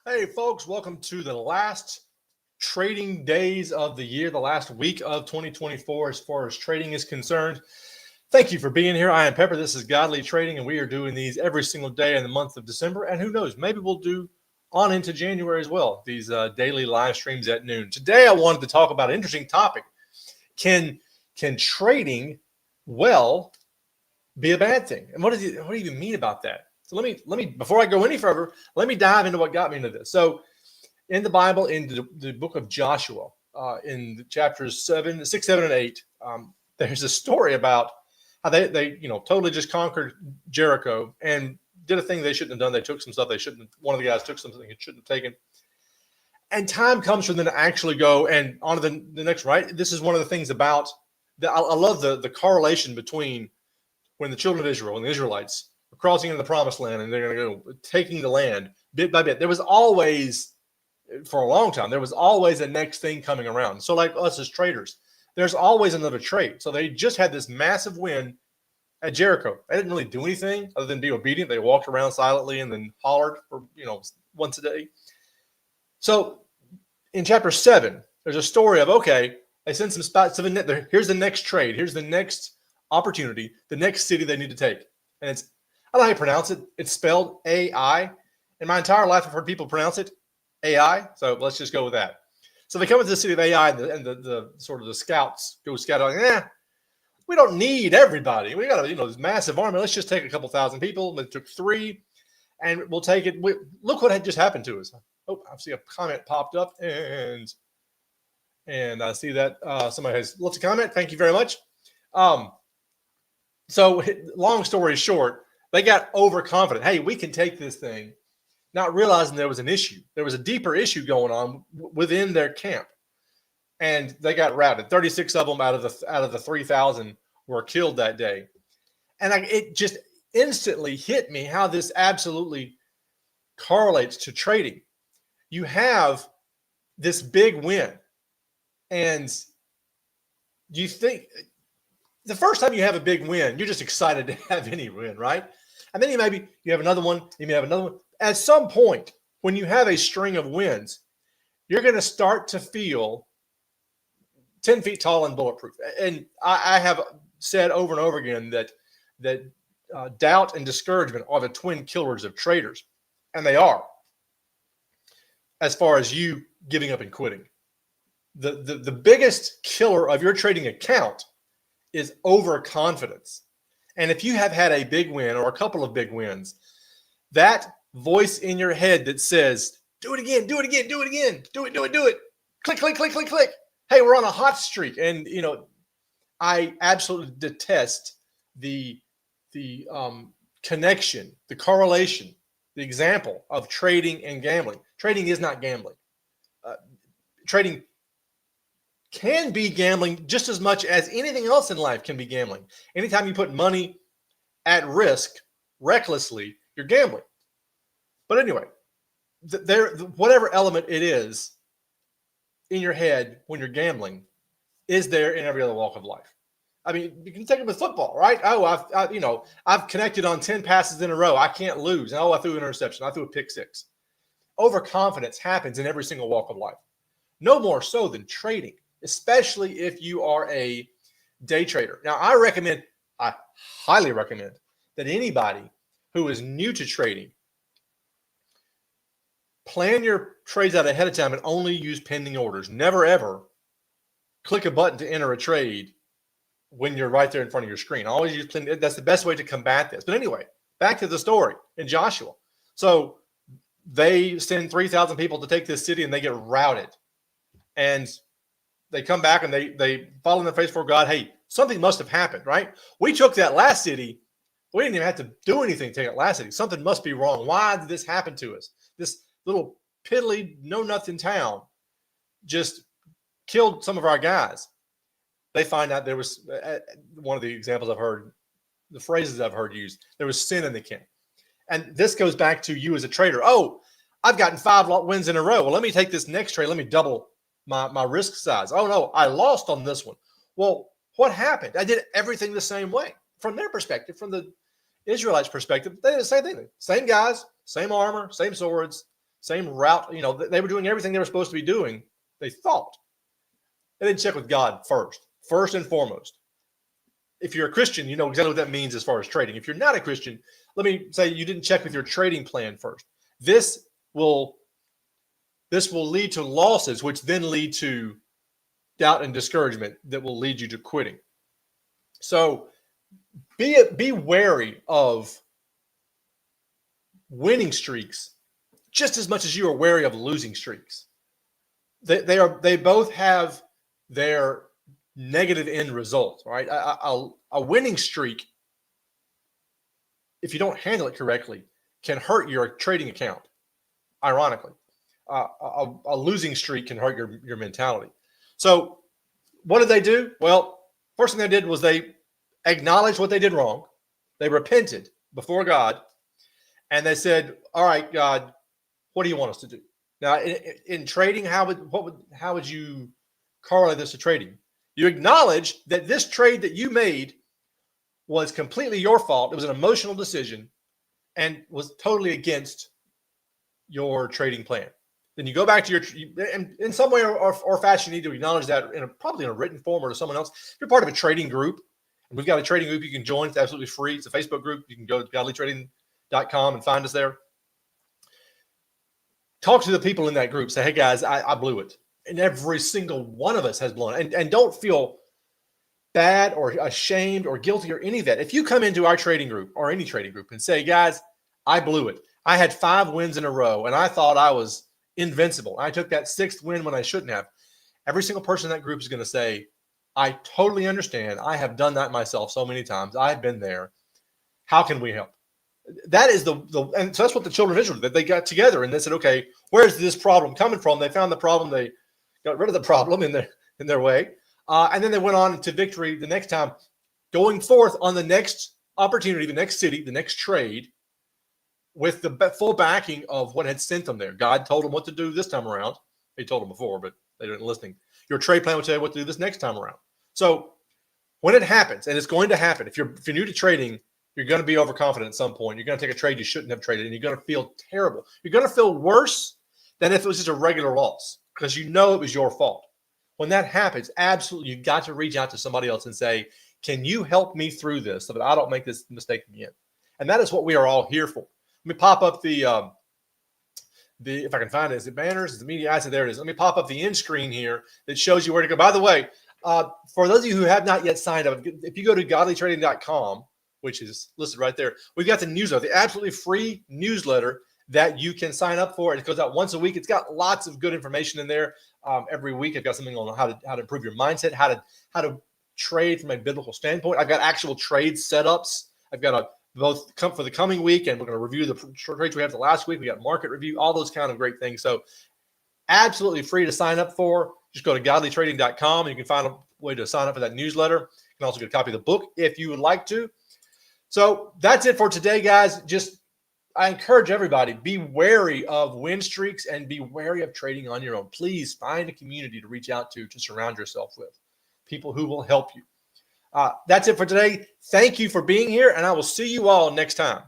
Hey, folks, welcome to the last trading days of the year, the last week of 2024 as far as trading is concerned. Thank you for being here. I am Pepper. This is Godly Trading, and we are doing these every single day in the month of December. And who knows, maybe we'll do on into January as well, these daily live streams at noon. Today, I wanted to talk about an interesting topic. Can trading well be a bad thing? And what do you even mean about that? So let me before I go any further, let me dive into what got me into this. So in the Bible, in the book of Joshua, in the chapters 6, 7, and 8, there's a story about how they totally just conquered Jericho and did a thing they shouldn't have done. They took some stuff they shouldn't. One of the guys took something he shouldn't have taken. And time comes for them to actually go and on to the next. Right. This is one of the things about I love the correlation between when the children of Israel and the Israelites were crossing into the promised land and they're going to go taking the land bit by bit. There was always, for a long time, there was always a next thing coming around. So like us as traders, there's always another trade. So they just had this massive win at Jericho. They didn't really do anything other than be obedient. They walked around silently and then hollered for, once a day. So in chapter 7, there's a story of, okay, they send some spots to the net. Here's the next trade. Here's the next opportunity, the next city they need to take. And I don't know how you pronounce it. It's spelled AI. In my entire life, I've heard people pronounce it AI. So let's just go with that. So they come into the city of AI and the sort of the scouts go scouting. We don't need everybody. We got this massive army. Let's just take a couple thousand people. It took 3 and we'll take it. Look what had just happened to us. Oh, I see a comment popped up and I see that somebody has lots of comment. Thank you very much. So long story short, they got overconfident. Hey, we can take this thing, not realizing there was an issue. There was a deeper issue going on within their camp, and they got routed. 36 of them out of the 3,000 were killed that day, and it just instantly hit me how this absolutely correlates to trading. You have this big win, and you think the first time you have a big win, you're just excited to have any win, right? And then you have another one, you may have another one. At some point, when you have a string of wins, you're going to start to feel 10 feet tall and bulletproof. And I have said over and over again that doubt and discouragement are the twin killers of traders. And they are, as far as you giving up and quitting. The biggest killer of your trading account is overconfidence. And if you have had a big win or a couple of big wins, that voice in your head that says, do it again, do it again, do it again, do it. Click, click, click, click, click. Hey, we're on a hot streak. And, I absolutely detest the connection, the correlation, the example of trading and gambling. Trading is not gambling. Trading can be gambling just as much as anything else in life can be gambling. Anytime you put money at risk recklessly, you're gambling. But anyway, whatever element it is in your head when you're gambling is there in every other walk of life. I mean, you can take it with football, right? Oh, I've connected on 10 passes in a row. I can't lose. Oh, I threw an interception. I threw a pick 6. Overconfidence happens in every single walk of life. No more so than trading, especially if you are a day trader. Now, I highly recommend that anybody who is new to trading plan your trades out ahead of time and only use pending orders. Never, ever click a button to enter a trade when you're right there in front of your screen. Always use pending. That's the best way to combat this. But anyway, back to the story in Joshua. So they send 3,000 people to take this city and they get routed. And they come back and they fall in the face before God. Hey, something must have happened, right? We took that last city. We didn't even have to do anything to take that last city. Something must be wrong. Why did this happen to us? This little piddly, know-nothing town just killed some of our guys. They find out there was one of the examples I've heard, the phrases I've heard used, there was sin in the camp. And this goes back to you as a trader. Oh, I've gotten 5 wins in a row. Well, let me take this next trade. Let me double my risk size. Oh, no, I lost on this one. Well, what happened? I did everything the same way. From their perspective, from the Israelites' perspective, they did the same thing. Same guys, same armor, same swords, same route. You know, they were doing everything they were supposed to be doing, they thought. They didn't check with God first and foremost. If you're a Christian, you know exactly what that means as far as trading. If you're not a Christian, let me say you didn't check with your trading plan first. This will lead to losses, which then lead to doubt and discouragement that will lead you to quitting. So be wary of winning streaks just as much as you are wary of losing streaks. They both have their negative end results, right? A winning streak, if you don't handle it correctly, can hurt your trading account. Ironically, a losing streak can hurt your mentality. So what did they do? Well, first thing they did was they acknowledged what they did wrong. They repented before God, and they said, all right, God, what do you want us to do? Now, in trading, how would you correlate this to trading? You acknowledge that this trade that you made was completely your fault. It was an emotional decision and was totally against your trading plan. Then you go back to and in some way or fashion, you need to acknowledge that probably in a written form or to someone else. If you're part of a trading group, and we've got a trading group you can join. It's absolutely free. It's a Facebook group. You can go to godlytrading.com and find us there. Talk to the people in that group. Say, hey, guys, I blew it. And every single one of us has blown it. And don't feel bad or ashamed or guilty or any of that. If you come into our trading group or any trading group and say, guys, I blew it. I had 5 wins in a row, and I thought I was invincible. I took that 6th win when I shouldn't have. Every single person in that group is going to say, I totally understand. I have done that myself so many times. I've been there. How can we help? That is and so that's what the children of Israel did. They got together and they said, okay, where's this problem coming from? They found the problem. They got rid of the problem in their way. And then they went on to victory the next time, going forth on the next opportunity, the next city, the next trade, with the full backing of what had sent them there. God told them what to do this time around. He told them before, but they didn't listen. Your trade plan will tell you what to do this next time around. So when it happens, and it's going to happen, if you're new to trading, you're going to be overconfident at some point. You're going to take a trade you shouldn't have traded, and you're going to feel terrible. You're going to feel worse than if it was just a regular loss because you know it was your fault. When that happens, absolutely, you've got to reach out to somebody else and say, can you help me through this so that I don't make this mistake again? And that is what we are all here for. Let me pop up the if I can find it, is it banners? Is it media? I said, there it is. Let me pop up the end screen here that shows you where to go. By the way, for those of you who have not yet signed up, if you go to godlytrading.com, which is listed right there, we've got the newsletter, the absolutely free newsletter that you can sign up for. It goes out once a week. It's got lots of good information in there. Every week, I've got something on how to improve your mindset, how to trade from a biblical standpoint. I've got actual trade setups. I've got both come for the coming week, and we're going to review the trades we have the last week. We got market review, all those kind of great things. So absolutely free to sign up for. Just go to godlytrading.com, and you can find a way to sign up for that newsletter. You can also get a copy of the book if you would like to. So that's it for today, guys. I encourage everybody, be wary of win streaks and be wary of trading on your own. Please find a community to reach out to surround yourself with, people who will help you. That's it for today. Thank you for being here, and I will see you all next time.